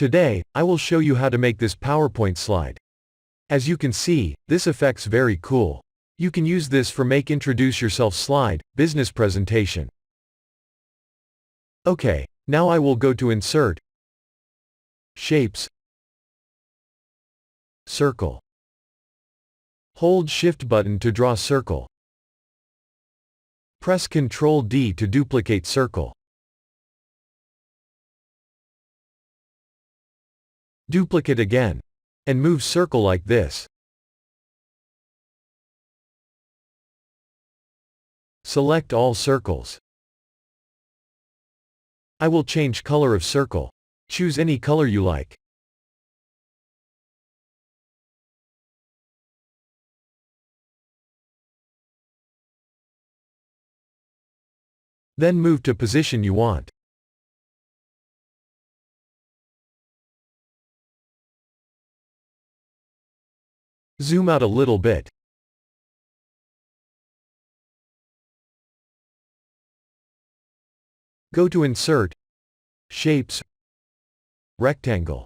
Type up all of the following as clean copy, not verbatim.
Today, I will show you how to make this PowerPoint slide. As you can see, this effect's very cool. You can use this for make introduce yourself slide, business presentation. Okay, now I will go to Insert, Shapes, Circle. Hold Shift button to draw circle. Press Ctrl D to duplicate circle. Duplicate again. And move circle like this. Select all circles. I will change color of circle. Choose any color you like. Then move to position you want. Zoom out a little bit. Go to Insert, Shapes, Rectangle.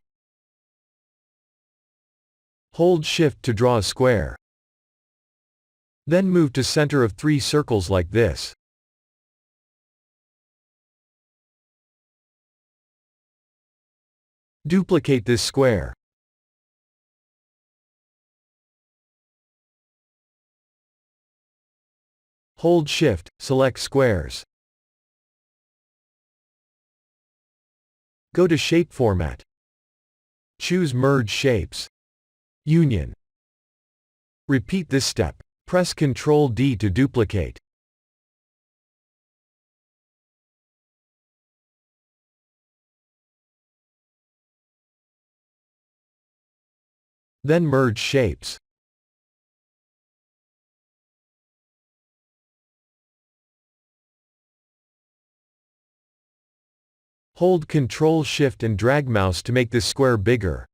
Hold Shift to draw a square. Then move to center of 3 circles like this. Duplicate this square. Hold Shift, select squares. Go to Shape Format. Choose Merge Shapes. Union. Repeat this step. Press Ctrl D to duplicate. Then merge shapes. Hold Ctrl Shift and drag mouse to make this square bigger.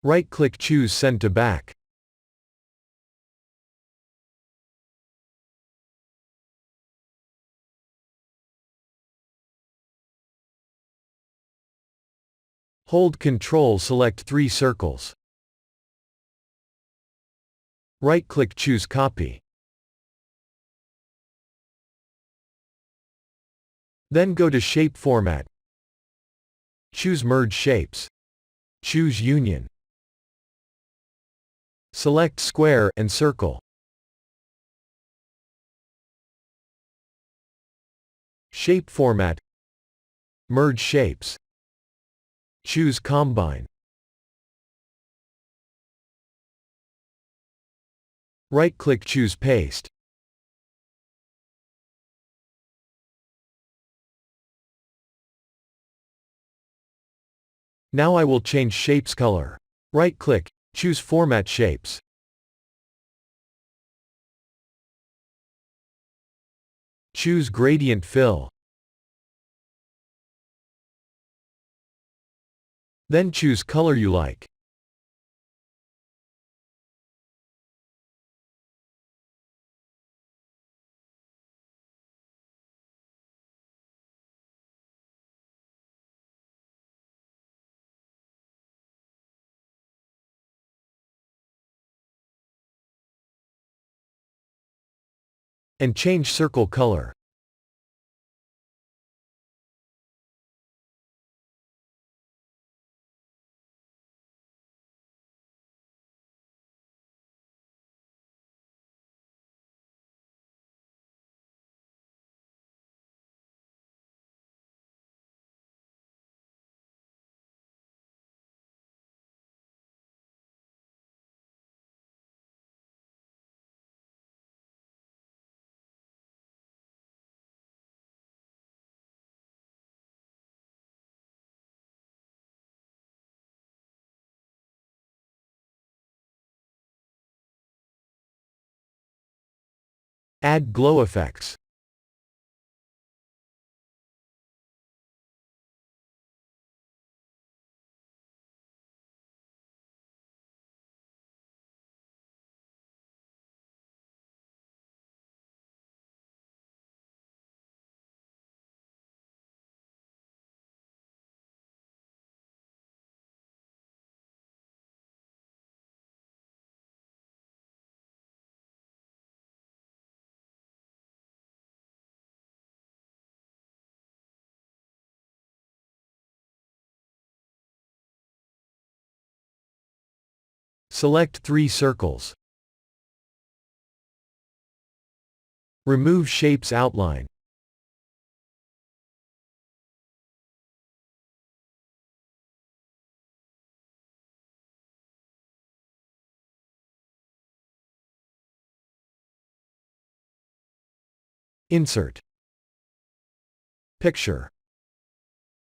Right-click, choose Send to Back. Hold Ctrl, select 3 circles. Right-click, choose Copy. Then go to Shape Format. Choose Merge Shapes. Choose Union. Select Square and Circle. Shape Format. Merge Shapes. Choose Combine. Right-click, choose Paste. Now I will change shapes color. Right-click, choose Format Shapes. Choose Gradient Fill. Then choose color you like. And change circle color. Add glow effects. Select 3 circles. Remove shape's outline. Insert. Picture.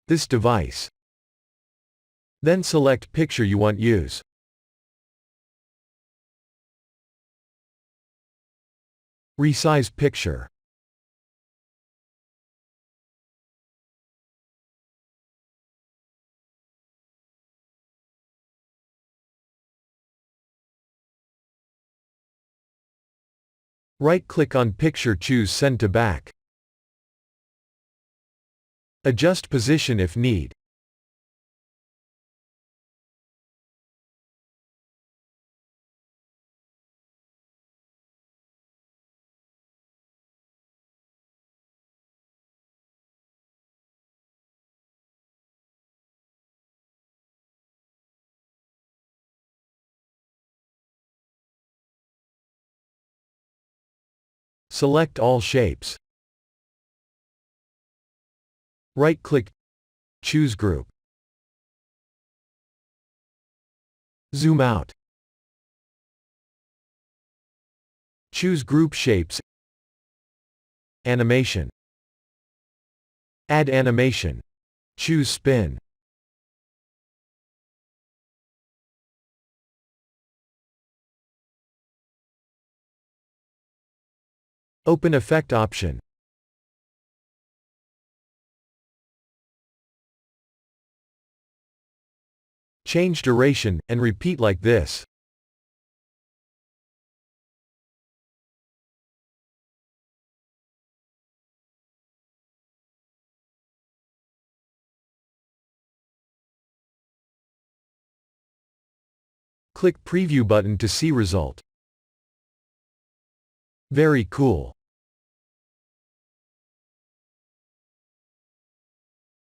This device. Then select picture you want use. Resize picture. Right-click on picture, choose Send to Back. Adjust position if need. Select all shapes. Right-click, choose Group. Zoom out. Choose Group Shapes. Animation. Add animation. Choose Spin. Open Effect option. Change duration, and repeat like this. Click Preview button to see result. Very cool.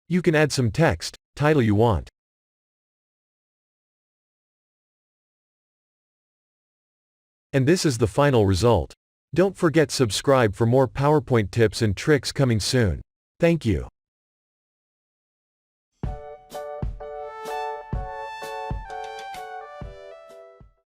You can add some text, title you want. And this is the final result. Don't forget subscribe for more PowerPoint tips and tricks coming soon. Thank you.